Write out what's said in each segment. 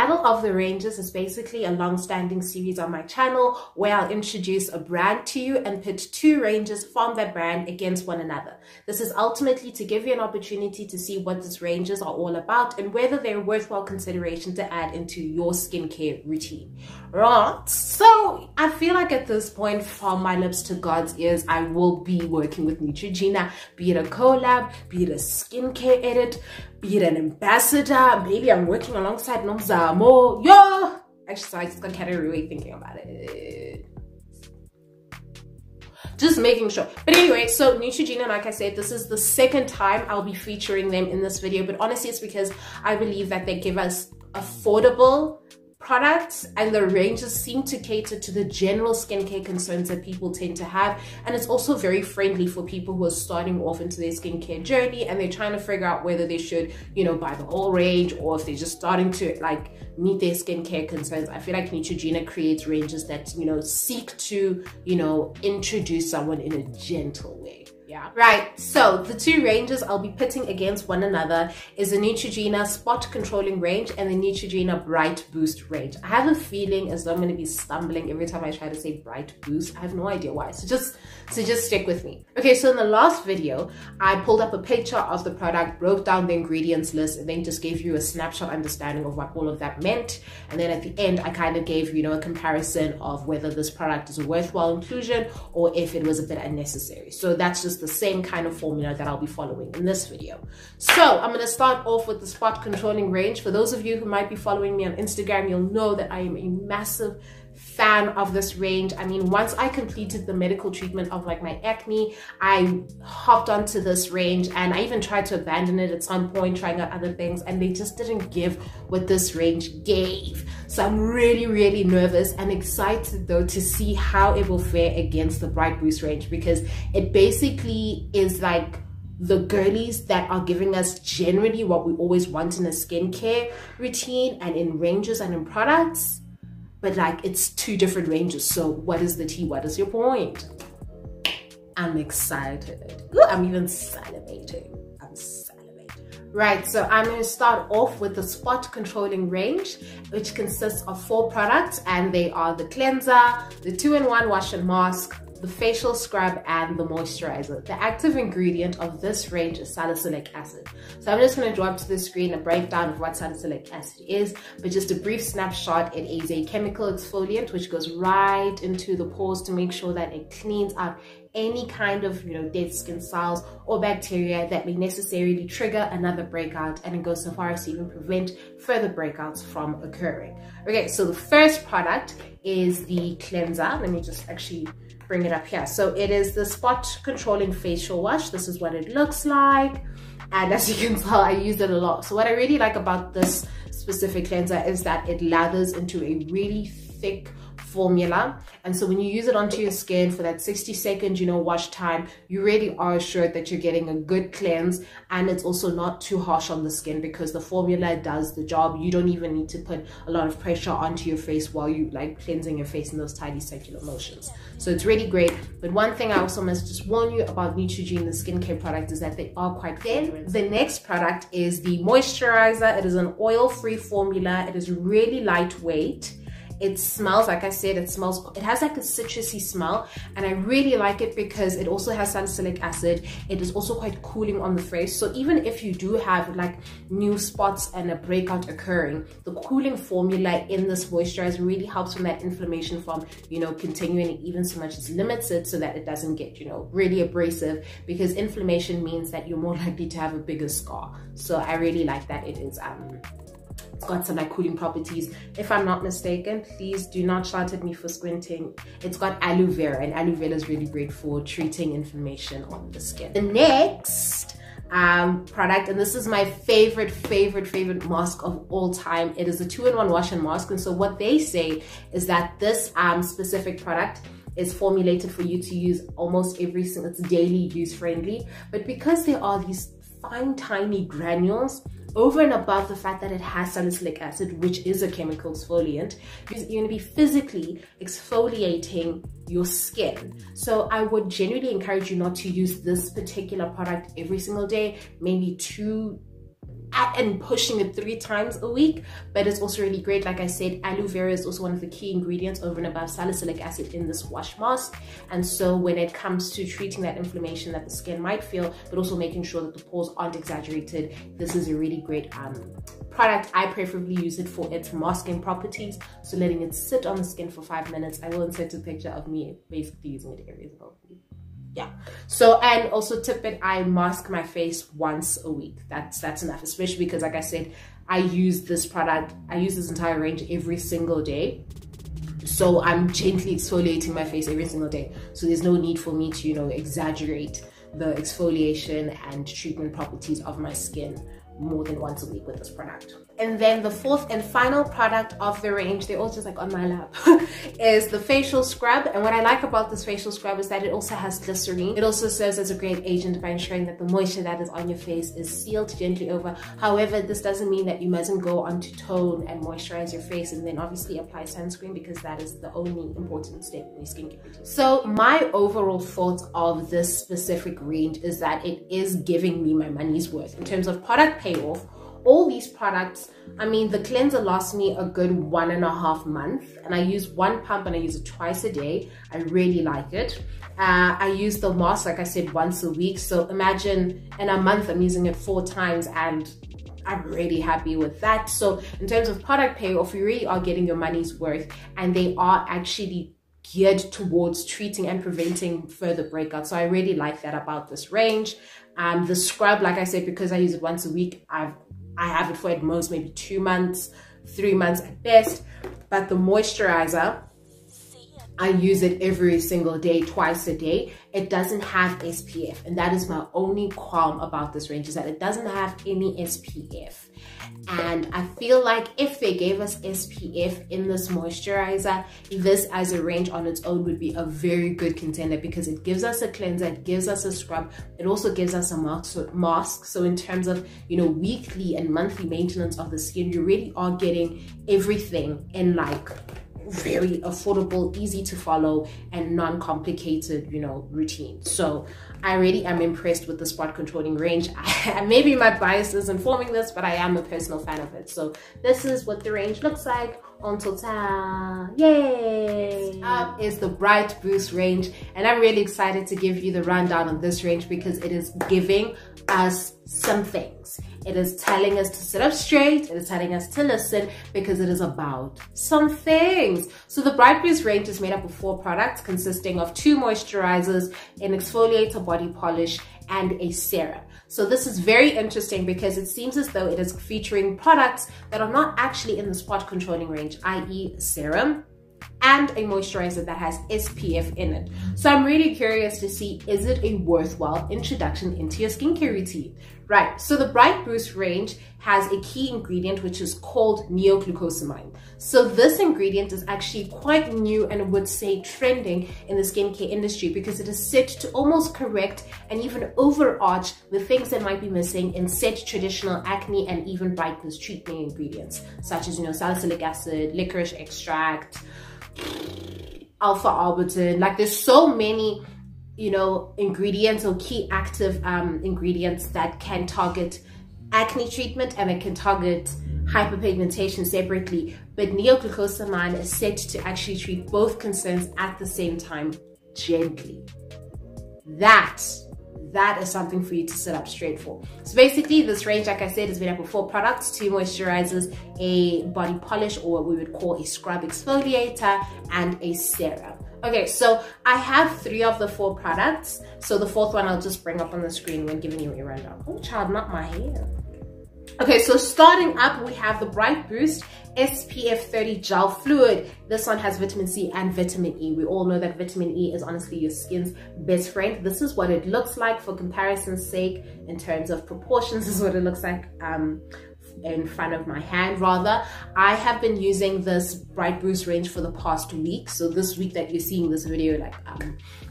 Battle of the Ranges is basically a long-standing series on my channel where I'll introduce a brand to you and pit two ranges from that brand against one another. This is ultimately to give you an opportunity to see what these ranges are all about and whether they're worthwhile consideration to add into your skincare routine. Right, so I feel like at this point, from my lips to God's ears, I will be working with Neutrogena, be it a collab, be it a skincare edit, be it an ambassador. Maybe I'm working alongside Nomzamo. Yo! Actually, sorry, I just got carried away thinking about it. Just making sure. But anyway, so Neutrogena, like I said, this is the second time I'll be featuring them in this video. But honestly, it's because I believe that they give us affordable products and the ranges seem to cater to the general skincare concerns that people tend to have, and it's also very friendly for people who are starting off into their skincare journey and they're trying to figure out whether they should, you know, buy the whole range or if they're just starting to like meet their skincare concerns. I feel like Neutrogena creates ranges that, you know, seek to, you know, introduce someone in a gentle way. Yeah. Right, so the two ranges I'll be pitting against one another is the Neutrogena Spot Controlling Range and the Neutrogena Bright Boost range. I have a feeling as though I'm going to be stumbling every time I try to say Bright Boost. I have no idea why, so just stick with me. Okay, so in the last video, I pulled up a picture of the product, broke down the ingredients list, and then just gave you a snapshot understanding of what all of that meant. And then at the end, I kind of gave, you know, a comparison of whether this product is a worthwhile inclusion or if it was a bit unnecessary. So that's just the same kind of formula that I'll be following in this video. So I'm going to start off with the Spot Controlling Range. For those of you who might be following me on Instagram, you'll know that I am a massive fan of this range. I mean, once I completed the medical treatment of like my acne, I hopped onto this range and I even tried to abandon it at some point, trying out other things, and they just didn't give what this range gave. So I'm really nervous and excited though to see how it will fare against the Bright Boost range, because it basically is like the girlies that are giving us generally what we always want in a skincare routine and in ranges and in products. But like, it's two different ranges. So what is the tea? What is your point? I'm excited. Ooh, I'm even salivating. I'm salivating. Right, so I'm going to start off with the Spot Controlling Range, which consists of 4 products, and they are the cleanser, the 2-in-1 wash and mask, the facial scrub, and the moisturizer. The active ingredient of this range is salicylic acid. So I'm just going to draw up to the screen a breakdown of what salicylic acid is, but just a brief snapshot. It is a chemical exfoliant which goes right into the pores to make sure that it cleans out any kind of, you know, dead skin cells or bacteria that may necessarily trigger another breakout, and it goes so far as to even prevent further breakouts from occurring. Okay, so the first product is the cleanser. Let me just actually bring it up here. So it is the Spot Controlling Facial Wash. This is what it looks like, and as you can tell, I use it a lot. So what I really like about this specific cleanser is that it lathers into a really thick formula, and so when you use it onto your skin for that 60-second, you know, wash time, you really are assured that you're getting a good cleanse, and it's also not too harsh on the skin because the formula does the job. You don't even need to put a lot of pressure onto your face while you like cleansing your face in those tiny circular motions. So it's really great. But one thing I also must just warn you about Neutrogena, the skincare product, is that they are quite thin. The next product is the moisturizer. It is an oil-free formula. It is really lightweight. It smells, like I said, it has like a citrusy smell, and I really like it because it also has salicylic acid. It is also quite cooling on the face. So even if you do have like new spots and a breakout occurring, the cooling formula in this moisturizer really helps from that inflammation from, you know, continuing. It even so much as limits it so that it doesn't get, you know, really abrasive, because inflammation means that you're more likely to have a bigger scar. So I really like that it is it's got some like cooling properties. If I'm not mistaken, please do not shout at me for squinting. It's got aloe vera, and aloe vera is really great for treating inflammation on the skin. The next product, and this is my favorite mask of all time, it is a 2-in-1 wash and mask. And so what they say is that this specific product is formulated for you to use almost every single, it's daily use friendly, but because there are these fine tiny granules, over and above the fact that it has salicylic acid, which is a chemical exfoliant, you're going to be physically exfoliating your skin. So I would genuinely encourage you not to use this particular product every single day, maybe 2 and pushing it 3 times a week, but it's also really great. Like I said, aloe vera is also one of the key ingredients over and above salicylic acid in this wash mask. And so when it comes to treating that inflammation that the skin might feel, but also making sure that the pores aren't exaggerated, this is a really great product. I preferably use it for its masking properties, so letting it sit on the skin for 5 minutes. I will insert a picture of me basically using it every single week. Yeah, so, and also tip it, I mask my face once a week. That's enough, especially because, like I said, I use this product, I use this entire range every single day. So I'm gently exfoliating my face every single day. So there's no need for me to, you know, exaggerate the exfoliation and treatment properties of my skin more than once a week with this product. And then the fourth and final product of the range, they're all just like on my lap, is the facial scrub. And what I like about this facial scrub is that it also has glycerine. It also serves as a great agent by ensuring that the moisture that is on your face is sealed gently over. However, this doesn't mean that you mustn't go on to tone and moisturize your face and then obviously apply sunscreen, because that is the only important step in your skincare routine. So my overall thoughts of this specific range is that it is giving me my money's worth in terms of product payoff. All these products, I mean, the cleanser lasts me a good 1.5 months, and I use 1 pump and I use it twice a day. I really like it. I use the mask, like I said, once a week. So imagine in a month I'm using it 4 times, and I'm really happy with that. So in terms of product payoff, you really are getting your money's worth, and they are actually geared towards treating and preventing further breakouts. So I really like that about this range. The scrub, like I said, because I use it once a week, I have it for at most maybe 2 months, 3 months at best. But the moisturizer, I use it every single day, twice a day. It doesn't have SPF, and that is my only qualm about this range, is that it doesn't have any SPF. And I feel like if they gave us SPF in this moisturizer, this as a range on its own would be a very good contender, because it gives us a cleanser, it gives us a scrub, it also gives us a mask. So in terms of, you know, weekly and monthly maintenance of the skin, you really are getting everything in like very affordable, easy to follow, and non-complicated, you know, routine. So I really am impressed with the spot controlling range. Maybe my bias is informing this, but I am a personal fan of it. So this is what the range looks like on total. Yay! Up is the Bright Boost range, and I'm really excited to give you the rundown on this range, because it is giving us some things. It is telling us to sit up straight. It is telling us to listen, because it is about some things. So the Bright Boost range is made up of 4 products consisting of 2 moisturizers, an exfoliator body polish, and a serum. So this is very interesting, because it seems as though it is featuring products that are not actually in the spot controlling range, i.e. serum and a moisturizer that has SPF in it. So I'm really curious to see, is it a worthwhile introduction into your skincare routine? Right, so the Bright Boost range has a key ingredient which is called neoglucosamine. So this ingredient is actually quite new, and I would say trending in the skincare industry, because it is set to almost correct and even overarch the things that might be missing in set traditional acne and even Bright Boost treatment ingredients, such as, you know, salicylic acid, licorice extract, alpha arbutin. Like, there's so many, you know, ingredients or key active ingredients that can target acne treatment, and it can target hyperpigmentation separately. But neoglucosamine is set to actually treat both concerns at the same time, gently. That is something for you to sit up straight for. So basically, this range, like I said, is made up of 4 products, 2 moisturizers, a body polish, or what we would call a scrub exfoliator, and a serum. Okay, so I have 3 of the 4 products. So the 4th one I'll just bring up on the screen when giving you a rundown. Oh child, not my hair. Okay, so starting up, we have the Bright Boost SPF 30 Gel Fluid. This one has vitamin C and vitamin E. We all know that vitamin E is honestly your skin's best friend. This is what it looks like for comparison's sake. In terms of proportions, this is what it looks like in front of my hand rather. I have been using this Bright Boost range for the past week, so this week that you're seeing this video like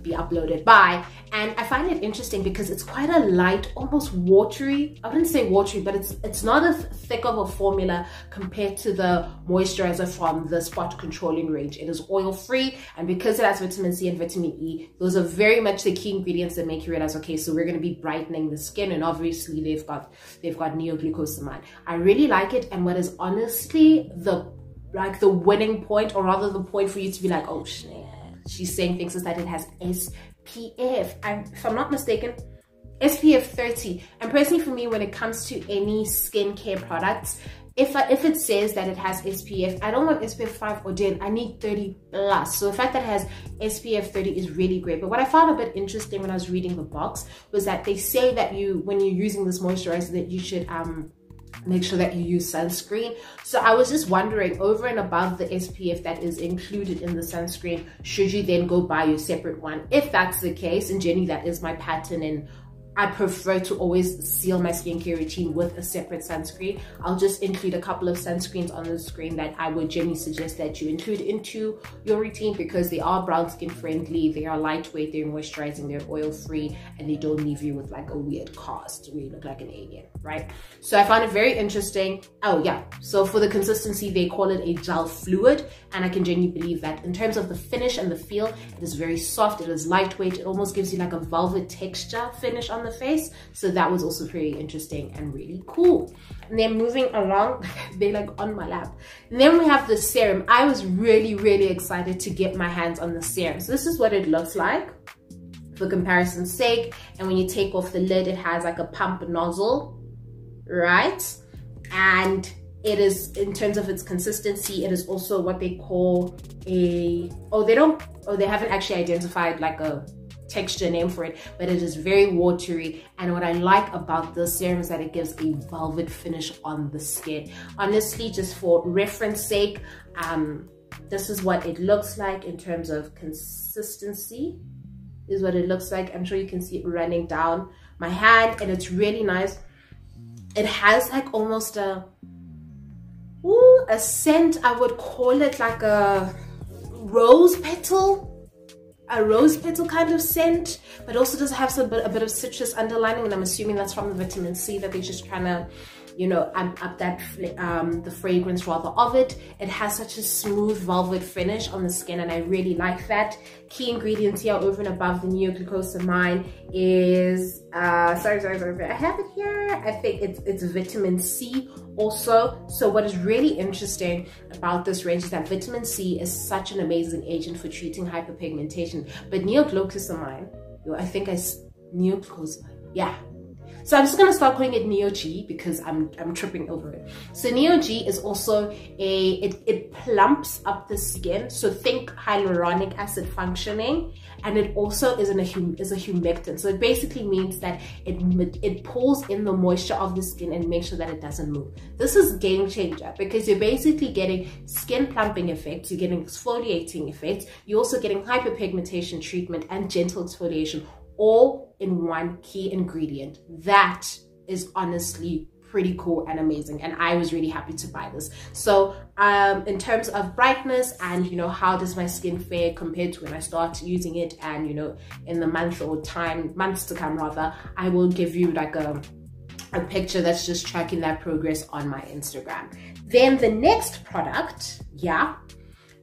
be uploaded by, and I find it interesting because it's quite a light, almost watery, I wouldn't say watery, but it's not as thick of a formula compared to the moisturizer from the spot controlling range. It is oil free, and because it has vitamin C and vitamin E, those are very much the key ingredients that make you realize, okay, so we're going to be brightening the skin, and obviously they've got neoglucosamine. I really like it, and what is honestly the winning point, or rather the point for you to be like, oh shit, she's saying things, is that it has SPF, and if I'm not mistaken, SPF 30. And personally for me, when it comes to any skincare products, if it says that it has SPF, I don't want SPF 5 or 10, I need 30 plus. So the fact that it has SPF 30 is really great. But what I found a bit interesting when I was reading the box was that they say that when you're using this moisturizer, that you should make sure that you use sunscreen. So I was just wondering, over and above the SPF that is included in the sunscreen, should you then go buy your separate one? If that's the case, and generally that is my pattern, and I prefer to always seal my skincare routine with a separate sunscreen, I'll just include a couple of sunscreens on the screen that I would generally suggest that you include into your routine, because they are brown skin friendly, they are lightweight, they're moisturizing, they're oil free, and they don't leave you with like a weird cast where you look like an alien, right? So I found it very interesting. Oh yeah, so for the consistency, they call it a gel fluid, and I can genuinely believe that in terms of the finish and the feel, it is very soft, it is lightweight, it almost gives you like a velvet texture finish on the face. So that was also pretty interesting and really cool. And then moving along, they're like on my lap. And then we have the serum. I was really excited to get my hands on the serum. So this is what it looks like for comparison's sake. And when you take off the lid, it has like a pump nozzle, right? And it is, in terms of its consistency, it is also what they call a, they haven't actually identified like a texture name for it, but it is very watery. And what I like about this serum is that it gives a velvet finish on the skin. Honestly, just for reference sake, this is what it looks like in terms of consistency. Is what it looks like. I'm sure you can see it running down my hand, and it's really nice. It has like almost a scent. I would call it like a rose petal kind of scent, but also does have a bit of citrus underlining, and I'm assuming that's from the vitamin C that they're just trying to, you know, amp up that the fragrance rather of it. It has such a smooth velvet finish on the skin, and I really like that. Key ingredients here over and above the neoglucosamine is sorry, I have it here. I think it's vitamin C also. So what is really interesting about this range is that vitamin C is such an amazing agent for treating hyperpigmentation, but neoglucosamine, yeah. So I'm just gonna start calling it Neo-G because I'm tripping over it. So Neo-G is also it plumps up the skin. So think hyaluronic acid functioning, and it also is a humectant. So it basically means that it pulls in the moisture of the skin and makes sure that it doesn't move. This is a game changer because you're basically getting skin plumping effects, you're getting exfoliating effects, you're also getting hyperpigmentation treatment and gentle exfoliation, all in one key ingredient. That is honestly pretty cool and amazing, and I was really happy to buy this. So in terms of brightness and, you know, how does my skin fare compared to when I start using it, and, you know, in the months to come rather, I will give you like a picture that's just tracking that progress on my Instagram. Then the next product,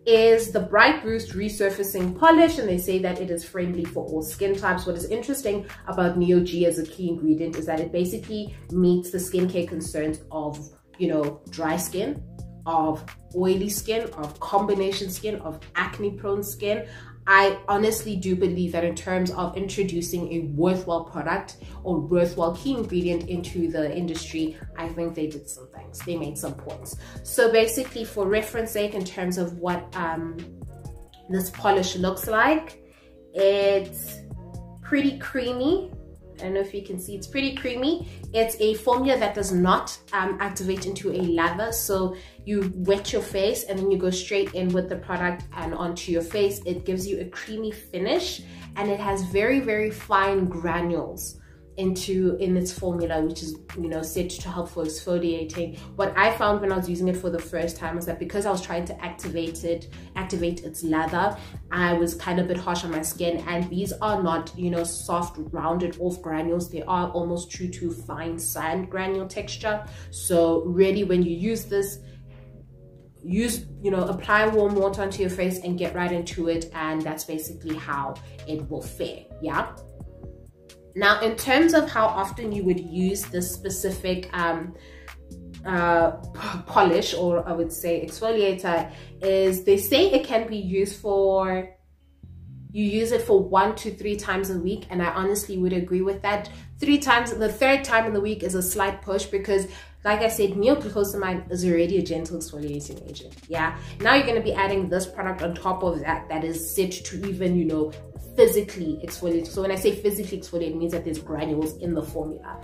is the Bright Boost Resurfacing Polish, and they say that it is friendly for all skin types. What is interesting about Neo-G as a key ingredient is that it basically meets the skincare concerns of, you know, dry skin, of oily skin, of combination skin, of acne prone skin. I honestly do believe that in terms of introducing a worthwhile product or worthwhile key ingredient into the industry, I think they did some things. They made some points. So basically, for reference sake, in terms of what this polish looks like, it's pretty creamy. I don't know if you can see, it's pretty creamy. It's a formula that does not activate into a lather. So you wet your face and then you go straight in with the product and onto your face. It gives you a creamy finish, and it has very fine granules. in its formula, which is, you know, said to help for exfoliating. What I found when I was using it for the first time was that because I was trying to activate its lather, I was kind of a bit harsh on my skin, and these are not, you know, soft rounded off granules. They are almost true to fine sand granule texture. So really, when you use this, you know, apply warm water onto your face and get right into it, and that's basically how it will fare. Yeah. Now, in terms of how often you would use this specific polish, or I would say exfoliator, is they say it can be used for, you use it for 1 to 3 times a week, and I honestly would agree with that. 3 times, the third time in the week is a slight push, because like I said, neoglucosamine is already a gentle exfoliating agent. Yeah, now you're going to be adding this product on top of that, that is set to even, you know, physically exfoliate. So when I say physically exfoliate, it means that there's granules in the formula.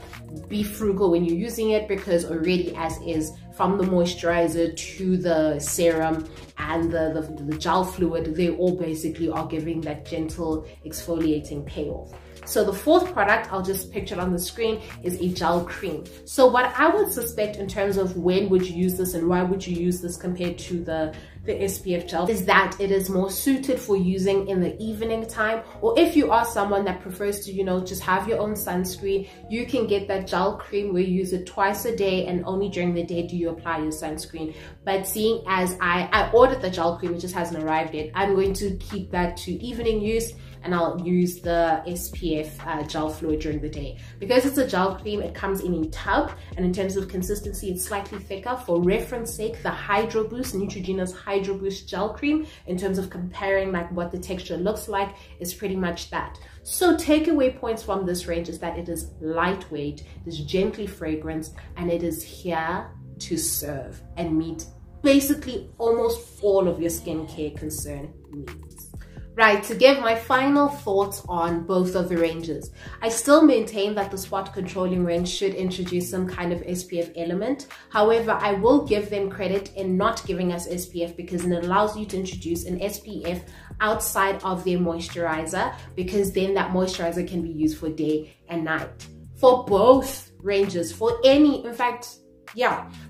Be frugal when you're using it, because already as is, from the moisturizer to the serum and the gel fluid, they all basically are giving that gentle exfoliating payoff. So the fourth product, I'll just picture it on the screen, is a gel cream. So what I would suspect in terms of when would you use this and why would you use this compared to the SPF gel, is that it is more suited for using in the evening time, or if you are someone that prefers to, you know, just have your own sunscreen, you can get that gel cream where you use it twice a day, and only during the day do you apply your sunscreen. But seeing as I ordered the gel cream, it just hasn't arrived yet, I'm going to keep that to evening use, and I'll use the SPF gel fluid during the day. Because it's a gel cream, it comes in a tub, and in terms of consistency, it's slightly thicker. For reference sake, the Hydro Boost, Neutrogena's Hydro Boost gel cream, in terms of comparing like what the texture looks like, is pretty much that. So takeaway points from this range is that it is lightweight, it is gently fragranced, and it is here to serve and meet basically almost all of your skincare concern needs. Right, to give my final thoughts on both of the ranges, I still maintain that the spot controlling range should introduce some kind of SPF element. However, I will give them credit in not giving us SPF, because it allows you to introduce an SPF outside of their moisturizer, because then that moisturizer can be used for day and night. For both ranges, in fact,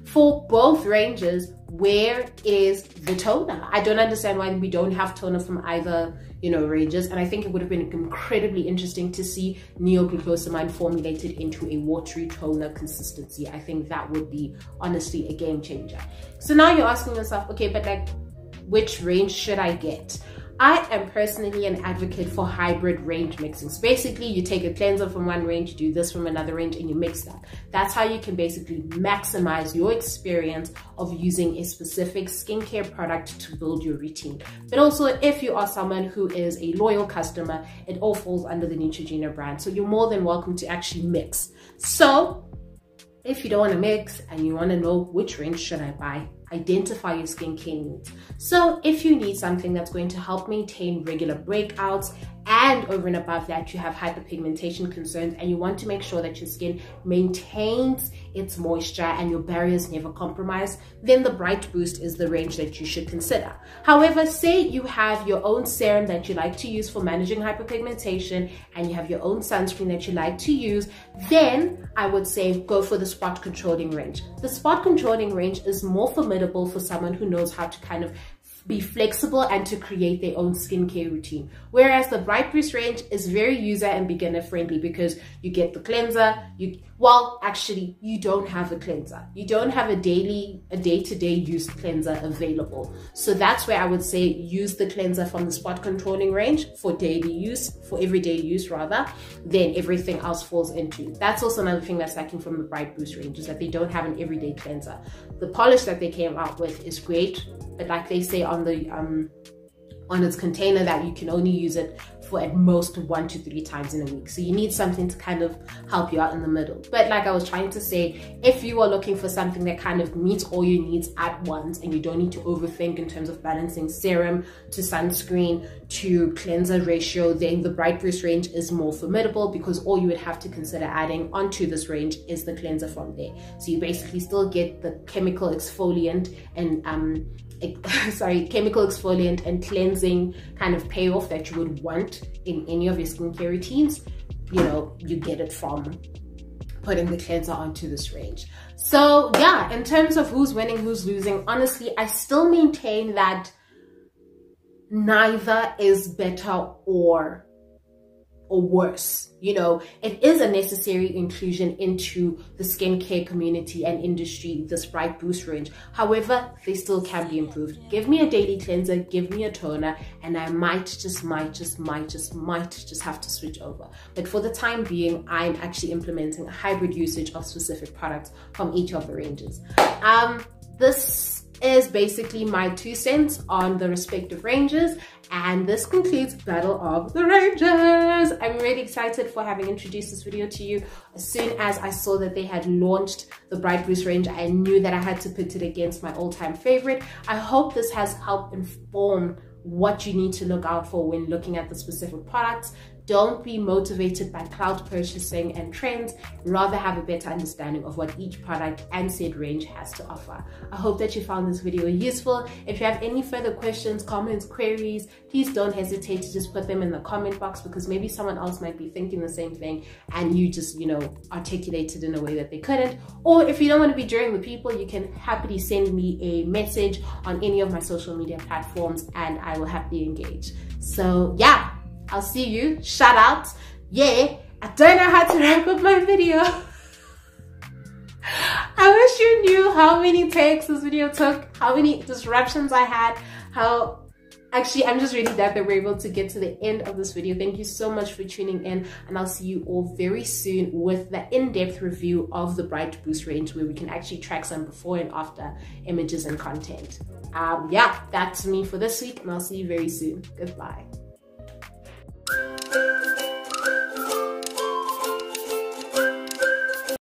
for both ranges, where is the toner? I don't understand why we don't have toner from either, you know, ranges. And I think it would have been incredibly interesting to see neoglucosamine formulated into a watery toner consistency. I think that would be honestly a game changer. So now you're asking yourself, okay, but like, which range should I get? I am personally an advocate for hybrid range mixing. So basically, you take a cleanser from one range, you do this from another range, and you mix that. That's how you can basically maximize your experience of using a specific skincare product to build your routine. But also, if you are someone who is a loyal customer, it all falls under the Neutrogena brand. So you're more than welcome to actually mix. So if you don't want to mix and you want to know which range should I buy, identify your skincare needs. So if you need something that's going to help maintain regular breakouts, and over and above that you have hyperpigmentation concerns and you want to make sure that your skin maintains its moisture and your barriers never compromise, then the Bright Boost is the range that you should consider. However, say you have your own serum that you like to use for managing hyperpigmentation, and you have your own sunscreen that you like to use, then I would say go for the spot controlling range. The spot controlling range is more formidable for someone who knows how to kind of be flexible and to create their own skincare routine. Whereas the Bright Boost range is very user and beginner friendly, because you get the cleanser, actually you don't have a cleanser. You don't have a day-to-day use cleanser available. So that's where I would say use the cleanser from the spot controlling range for daily use, for everyday use rather, then everything else falls into. That's also another thing that's lacking from the Bright Boost range, is that they don't have an everyday cleanser. The polish that they came out with is great, but like they say on the on its container, that you can only use it for at most 1 to 3 times in a week. So you need something to kind of help you out in the middle. But like I was trying to say, if you are looking for something that kind of meets all your needs at once, and you don't need to overthink in terms of balancing serum to sunscreen to cleanser ratio, then the Bright Boost range is more formidable, because all you would have to consider adding onto this range is the cleanser from there. So you basically still get the chemical exfoliant and chemical exfoliant and cleansing kind of payoff that you would want in any of your skincare routines, you know, you get it from putting the cleanser onto this range. So yeah, in terms of who's winning, who's losing, honestly, I still maintain that neither is better or worse. You know, it is a necessary inclusion into the skincare community and industry, this Bright Boost range. However, they still can be improved. Give me a daily cleanser, give me a toner, and I might just have to switch over. But for the time being, I'm actually implementing a hybrid usage of specific products from each of the ranges. This is basically my 2 cents on the respective ranges, and this concludes Battle of the Ranges. I'm really excited for having introduced this video to you. As soon as I saw that they had launched the Bright Boost range, I knew that I had to put it against my all-time favorite. I hope this has helped inform what you need to look out for when looking at the specific products. Don't be motivated by cloud purchasing and trends, rather have a better understanding of what each product and said range has to offer. I hope that you found this video useful. If you have any further questions, comments, queries, please don't hesitate to just put them in the comment box, because maybe someone else might be thinking the same thing and you just, you know, articulated in a way that they couldn't. Or if you don't want to be during the people, you can happily send me a message on any of my social media platforms and I will happily engage. So yeah, I'll see you. Shout out. Yeah, I don't know how to wrap up my video. I wish you knew how many takes this video took, how many disruptions I had, how actually I'm just really glad that we're able to get to the end of this video. Thank you so much for tuning in, and I'll see you all very soon with the in-depth review of the Bright Boost range, where we can actually track some before and after images and content. Yeah, that's me for this week, and I'll see you very soon. Goodbye.